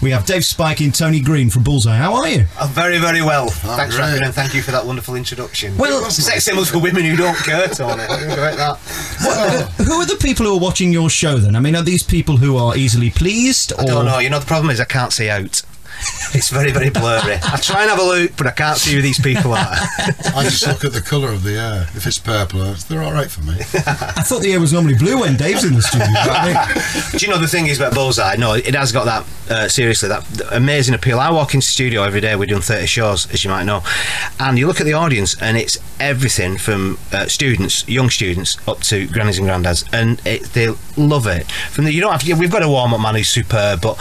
We have Dave Spikey and Tony Green from Bullseye. How are you? I'm very, very well. Thanks for having me, and thank you for that wonderful introduction. Well, sex symbols for women who don't care, Tony. Who are the people who are watching your show then? I mean, are these people who are easily pleased? Or? I don't know. You know, the problem is I can't see out. It's very, very blurry. I try and have a look, but I can't see who these people are. I just look at the colour of the air. If it's purple, they're all right for me. I thought the air was normally blue when Dave's in the studio. Do you know the thing is about Bullseye? No, it has got that, seriously, that amazing appeal. I walk into the studio every day, we're doing 30 shows, as you might know, and you look at the audience and it's everything from students, young students, up to grannies and granddads, and they love it. We've got a warm-up man who's superb, but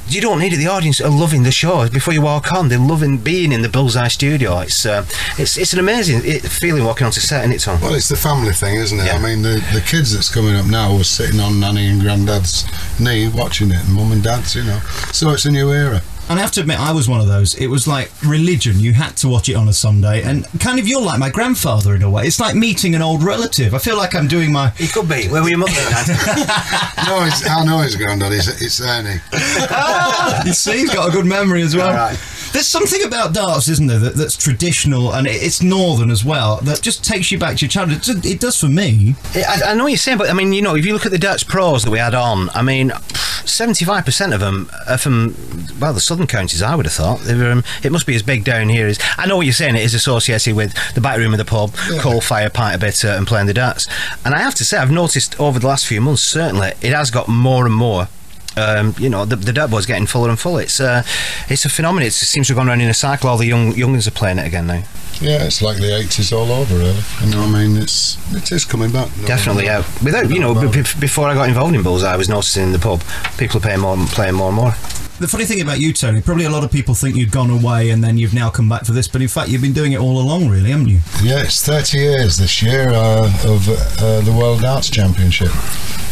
you don't need it. The audience are loving the show before you walk on. They're loving being in the Bullseye studio. It's an amazing feeling walking onto set, isn't it, Tom? Well, it's the family thing, isn't it? Yeah. I mean, the kids that's coming up now were sitting on Nanny and Granddad's knee watching it, and Mum and Dad's, you know. So it's a new era. And I have to admit, I was one of those. It was like religion. You had to watch it on a Sunday. And kind of, you're like my grandfather in a way. It's like meeting an old relative. I feel like I'm doing my... He could be. Where were your mother? No, I know his granddad. It's Ernie. You see, he's got a good memory as well. All right. There's something about darts, isn't there, that's traditional, and it's northern as well, that just takes you back to your childhood. It does for me. I know what you're saying, but I mean, you know, if you look at the darts pros that we had on, I mean, 75% of them are from, well, the southern counties, I would have thought. It must be as big down here as... I know what you're saying, it is associated with the back room of the pub, coal fire, pint a bit, and playing the darts. And I have to say, I've noticed over the last few months, certainly, it has got more and more. You know, the dartboard's getting fuller and fuller. It's a phenomenon. It seems to have gone around in a cycle. All the youngins are playing it again now. Yeah, it's like the 80s all over, really. You know, I mean, it is coming back. Definitely, yeah. Without, you know, before I got involved in Bullseye, I was noticing in the pub, people are playing more and more. The funny thing about you, Tony, probably a lot of people think you'd gone away and then you've now come back for this, but in fact you've been doing it all along, really, haven't you? Yeah, it's 30 years this year of the World Darts Championship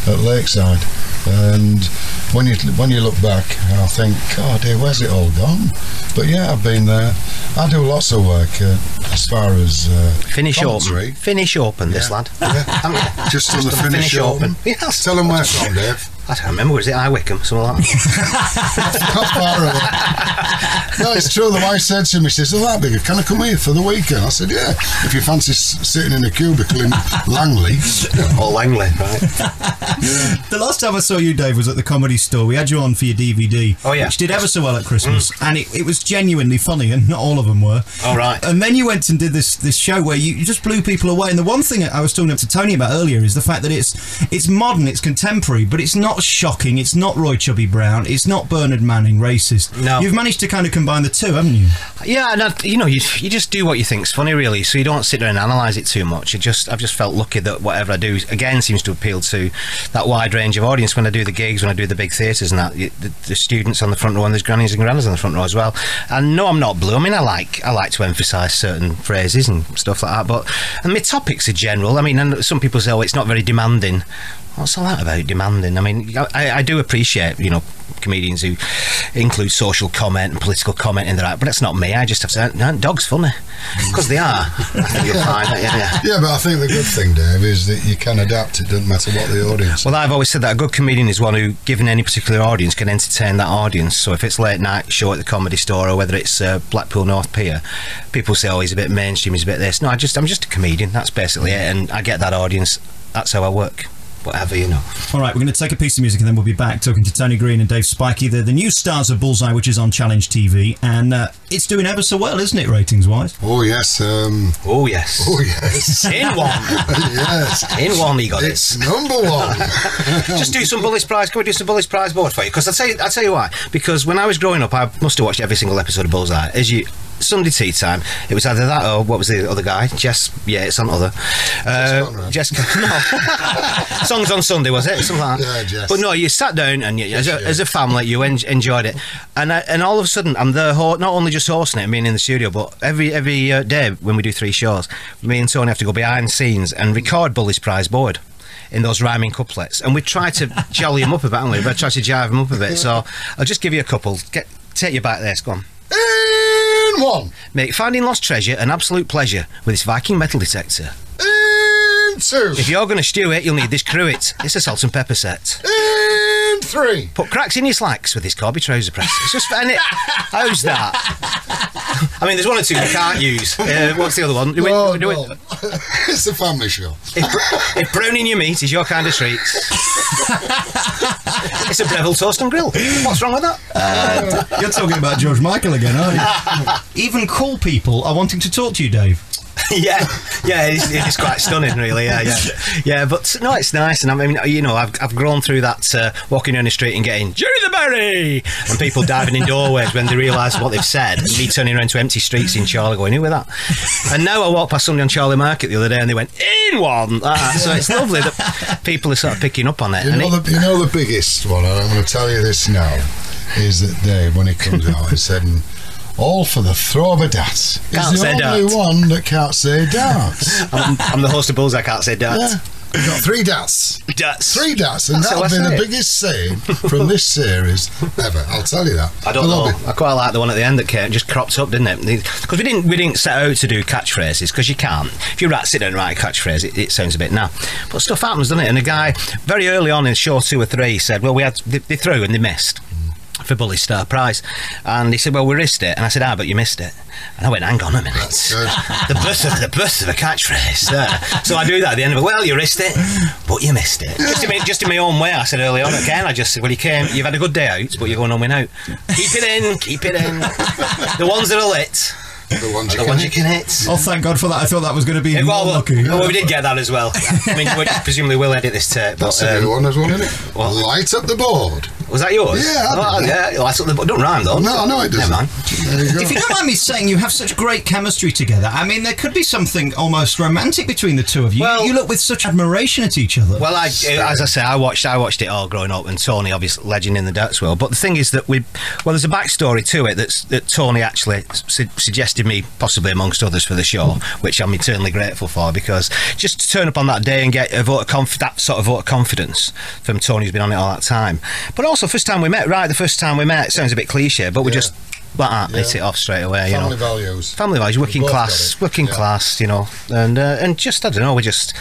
at Lakeside, and when you look back, I think, oh dear, where's it all gone? But yeah, I've been there. I do lots of work as far as Finish commentary. open. Finish open, this lad. Yeah. Just on the finish open. Yes. Tell them where from, Dave. I don't remember, was it High Wycombe, something like that? Not far away. No, it's true. The wife said to me, she says, "Oh, that big, can I come here for the weekend?" I said, "Yeah, if you fancy sitting in a cubicle in Langley." Or Langley, right? Yeah. The last time I saw you, Dave, was at the Comedy Store. We had you on for your DVD, which did ever so well at Christmas, and it was genuinely funny, and not all of them were. All right. And then you went and did this show where you just blew people away. And the one thing I was talking to Tony about earlier is the fact that it's modern, it's contemporary, but it's not shocking, it's not Roy Chubby Brown, it's not Bernard Manning racist. No. You've managed to kind of combine the two, haven't you? Yeah, and you know, you just do what you think's funny, really, so you don't sit there and analyse it too much. I've just felt lucky that whatever I do, again, seems to appeal to that wide range of audience. When I do the gigs, when I do the big theatres and that, the students on the front row, and there's grannies and granddads on the front row as well. And no, I'm not blue. I mean, I like to emphasise certain phrases and stuff like that, but and my topics are general. I mean, and some people say, oh, it's not very demanding. What's all that about, demanding? I mean, I do appreciate, you know, comedians who include social comment and political comment in their act, but that's not me. I just have to say, dogs funny, because they are. I think you'll find that, Yeah, but I think the good thing, Dave, is that you can adapt. It doesn't matter what the audience. Well, I've always said that a good comedian is one who, given any particular audience, can entertain that audience. So if it's late night show at the Comedy Store, or whether it's Blackpool North Pier, people say, oh, he's a bit mainstream, he's a bit this. No, I'm just a comedian. That's basically it, and I get that audience. That's how I work. Whatever, you know. All right, we're going to take a piece of music and then we'll be back talking to Tony Green and Dave Spikey. They're the new stars of Bullseye, which is on Challenge TV, and it's doing ever so well, isn't it, ratings-wise? Oh, yes. Oh, yes. Oh, yes. In one. Yes. In one, you got it's it. number one. Just do some Bullies Prize. Can we do some Bullies Prize board for you? Because I'll tell you why. Because when I was growing up, I must have watched every single episode of Bullseye. Sunday tea time, it was either that or what was the other guy? It's on other. No. Songs on Sunday, was it? Something like that. Yeah, Jess. But no, you sat down and as a family, you enjoyed it. And all of a sudden, I'm there, not only just hosting it, being in the studio, but every day when we do 3 shows, me and Tony have to go behind the scenes and record Bullies Prize board in those rhyming couplets. And we try to jolly them up a bit, haven't we? We try to jive them up a bit. So I'll just give you a couple. Take you back there, go on. In one. Make finding lost treasure an absolute pleasure with this Viking metal detector. In two. If you're going to stew it, you'll need this cruet. It's a salt and pepper set. In 3. Put cracks in your slacks with his Corby trouser press. It's just, and how's that? I mean, there's one or two you can't use. What's the other one? No. It's a family show. If browning your meat is your kind of treat, it's a Breville toast and grill. What's wrong with that? You're talking about George Michael again, aren't you? Even cool people are wanting to talk to you, Dave. yeah, it's quite stunning, really. Yeah. But no, it's nice, and I mean, you know, I've grown through that walking down the street and getting Jerry the Berry, and people diving in doorways when they realise what they've said, and me turning around to empty streets in Charlie going, who with that? And now I walked past somebody on Charlie Market the other day, and they went in one. So it's lovely that people are sort of picking up on it. You know the biggest one, and I'm going to tell you this now, is that Dave, when he comes out, he said, all for the throw of a dart. He's the only one that can't say darts. I'm the host of Bullseye, I can't say darts. Yeah. We've got 3 darts. 3 darts, and that'll be the biggest saying from this series ever. I'll tell you that. I don't know. I quite like the one at the end that just cropped up, didn't it? Because we didn't set out to do catchphrases, because you can't. If you sit down and write a catchphrase, it sounds a bit naff. But stuff happens, doesn't it? And a guy very early on in show 2 or 3 said, well, they threw and they missed for Bully's Star Prize, and he said, well, we risked it, and I said, but you missed it. And I went, hang on a minute, the birth of a catchphrase. So I do that at the end of it. Well, you risked it, but you missed it. Just in my own way. I said early on again, I just said, well, you've had a good day out, but you're going on without. Keep it in. The ones that are lit. The ones you can hit. Oh, thank God for that. I thought that was going to be more lucky. Well, we did get that as well. I mean, presumably we'll edit this tape. That's a new one as well, isn't it? What? Light up the board. Was that yours? Yeah. Light up the board. Don't rhyme, though. No, it doesn't. Never mind. If you don't mind me saying, you have such great chemistry together. I mean, there could be something almost romantic between the two of you. Well, you look with such admiration at each other. Well, as I say, I watched it all growing up, and Tony, obviously, legend in the darts world. But the thing is that there's a backstory to it that Tony actually suggested me possibly amongst others for the show, which I'm eternally grateful for, because just to turn up on that day and get that sort of vote of confidence from Tony, who's been on it all that time. But also, the first time we met, it sounds a bit cliche, but we just hit it off straight away. Family values, working class, you know, and just, I don't know, we just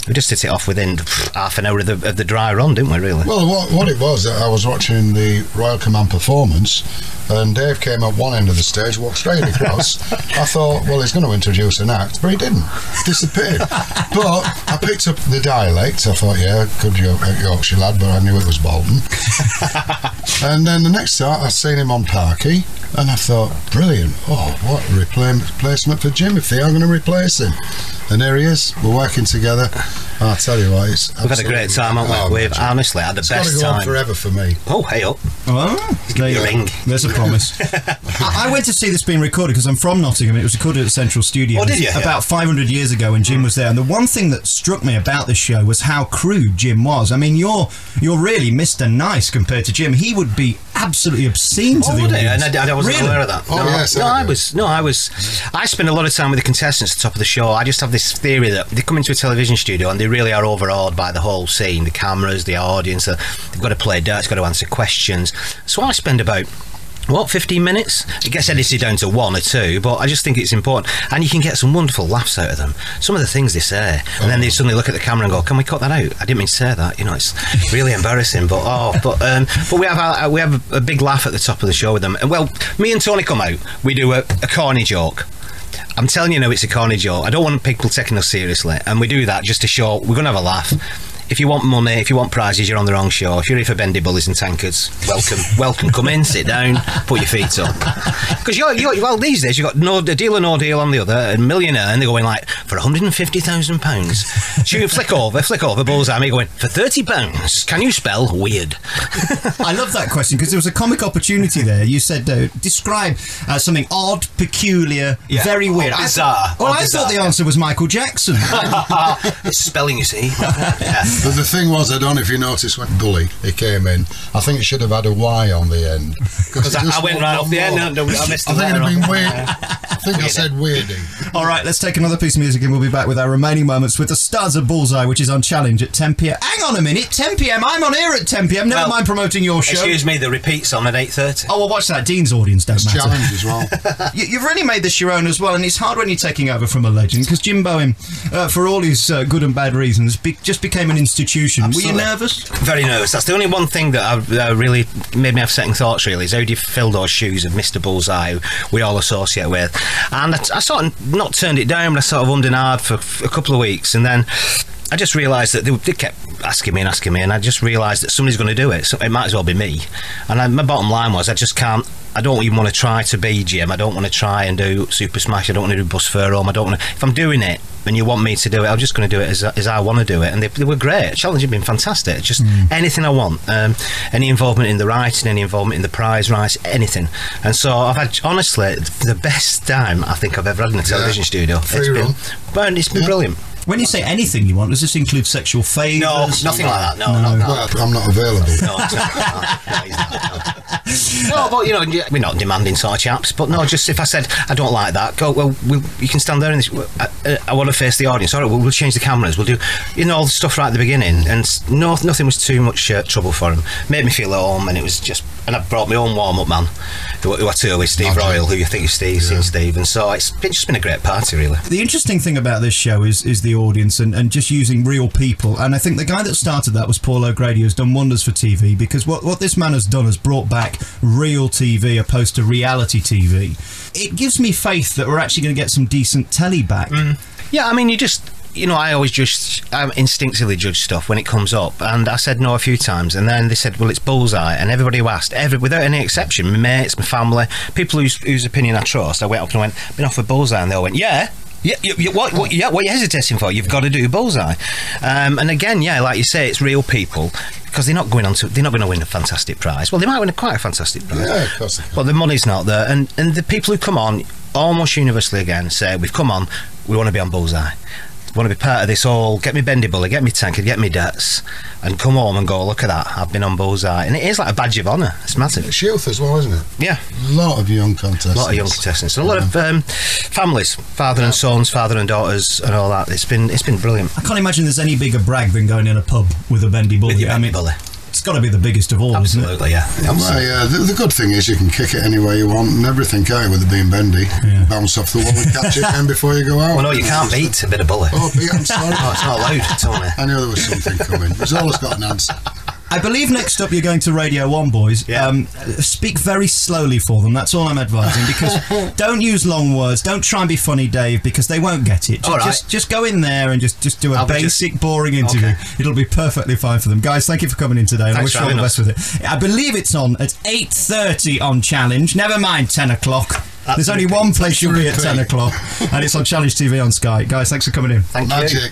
hit it off within half an hour of the dry run, didn't we, really? Well, what it was, I was watching the Royal Command performance, and Dave came up one end of the stage, walked straight across. I thought, well, he's going to introduce an act, but he didn't. Disappeared. But I picked up the dialect. I thought, yeah, good Yorkshire lad, but I knew it was Bolton. And then the next start, I seen him on Parky, and I thought, brilliant. Oh, what a replacement for Jim, if they are going to replace him. And there he is. We're working together. I'll tell you what, we've had a great time, haven't we? We've honestly had the best time. It's got to go on forever for me. Oh, hey up. Oh, there you ring. There's a promise. I went to see this being recorded because I'm from Nottingham. It was recorded at Central Studios. Oh, did you? About 500 years ago when Jim was there. And the one thing that struck me about this show was how crude Jim was. I mean, you're really Mr. Nice compared to Jim. He would be absolutely obscene to the audience. And I wasn't aware of that. I spend a lot of time with the contestants at the top of the show. I just have this theory that they come into a television studio and they really are overawed by the whole scene, the cameras, the audience. They've got to play darts, got to answer questions. So I spend about 15 minutes? It gets edited down to 1 or 2, but I just think it's important, and you can get some wonderful laughs out of them. Some of the things they say, and then they suddenly look at the camera and go, "Can we cut that out? I didn't mean to say that." You know, it's really embarrassing. But we have a big laugh at the top of the show with them. And well, me and Tony come out. We do a corny joke. I'm telling you now, it's a corny joke. I don't want people taking us seriously, and we do that just to show we're going to have a laugh. If you want money, if you want prizes, you're on the wrong show. If you're here for bendy bullies and tankards, welcome. Come in, sit down, put your feet up. Because well, these days you've got a deal or no deal on the other, a millionaire, and they're going like for £150,000. Shoot, flick over, Bullseye. Me going for £30. Can you spell weird? I love that question because there was a comic opportunity there. You said describe something odd, peculiar, very weird, bizarre. I thought the answer was Michael Jackson. It's spelling, you see. Yeah. But the thing was, I don't know if you noticed when Bully he came in, I think it should have had a Y on the end. Because I went right off the end. I missed the I think it'd have been weird. I think I said Weirdy. All right, let's take another piece of music and we'll be back with our remaining moments with the stars of Bullseye, which is on Challenge at 10 p.m. Hang on a minute, 10 p.m. I'm on air at 10 p.m. Never mind promoting your show. Excuse me, the repeat's on at 8:30. Oh, well, watch that. Dean's audience don't matter. Challenge as well. You've really made this your own as well, and it's hard when you're taking over from a legend, because Jim Bowen, for all his good and bad reasons, just became an institution. Absolutely. Were you nervous? Very nervous. That's the only one thing that really made me have second thoughts, really, is how do you fill those shoes of Mr. Bullseye, who we all associate with. And I sort of not turned it down, but I sort of ummed and ahed for a couple of weeks, and then I just realised that they kept asking me, and I just realised that somebody's going to do it, so it might as well be me. And my bottom line was, I don't even want to try to be Jim. I don't want to try and do Super Smash. I don't want to do Bus Fur Home. I don't want to. If I'm doing it and you want me to do it, I'm just going to do it as I want to do it. And they were great. The challenge had been fantastic. Just anything I want. Any involvement in the writing, any involvement in the prize rights, anything. And so I've had, honestly, the best time I think I've ever had in a television studio. It's been brilliant. When you say anything you want, does this include sexual favours? No, nothing like that. No. Well, I'm not available. No, but we're not demanding sort of chaps. But no, just if I said I don't like that, go. Well, you can stand there and I want to face the audience. All right, we'll change the cameras. We'll do all the stuff right at the beginning, and nothing was too much trouble for him. Made me feel at home, and it was just. And I brought my own warm up man, who I tour with, Steve Royal, who you think is Steve, and so it's just been a great party, really. The interesting thing about this show is the audience and just using real people, and I think the guy that started that was Paul O'Grady, who's done wonders for TV, because what this man has done has brought back real TV opposed to reality TV. It gives me faith that we're actually going to get some decent telly back. Yeah, I mean, I always instinctively judge stuff when it comes up, and I said no a few times, and then they said, well, it's Bullseye, and everybody who asked, without any exception, my mates, my family, people whose opinion I trust, I went up and went, been offered Bullseye, and they all went, yeah, what are you hesitating for? You've got to do Bullseye. And again, like you say, it's real people, because they're not going to win a fantastic prize. Well, they might win quite a fantastic prize. Yeah, of course they can. But the money's not there, and the people who come on almost universally again say, we've come on, we want to be on Bullseye. Want to be part of this all, get me Bendy Bully, get me Tankard, get me Debts, and come home and go, look at that, I've been on Bullseye. And it is like a badge of honour. It's massive. It's youth as well, isn't it? Yeah. A lot of young contestants. And a lot of families, father and sons, father and daughters, and all that. It's been brilliant. I can't imagine there's any bigger brag than going in a pub with a Bendy Bully. With your Bendy Bully. It's got to be the biggest of all, Absolutely, isn't it? Well, yeah. The good thing is you can kick it any way you want and everything, can't you, with it being bendy? Yeah. Bounce off the wall and catch it again before you go out. Well, no, you can't beat a bit of bully. Oh, I'm sorry. No, it's not allowed, Tony. I knew there was something coming. It's always got an answer. I believe next up you're going to Radio 1, boys. Yeah. Speak very slowly for them. That's all I'm advising, because don't use long words. Don't try and be funny, Dave, because they won't get it. Just go in there and just do a basic, boring interview. Okay. It'll be perfectly fine for them. Guys, thank you for coming in today. And I wish you all the best with it. I believe it's on at 8:30 on Challenge. Never mind 10 o'clock. There's only one place you'll be at 10 o'clock, and it's on Challenge TV on Sky. Guys, thanks for coming in. Thank you.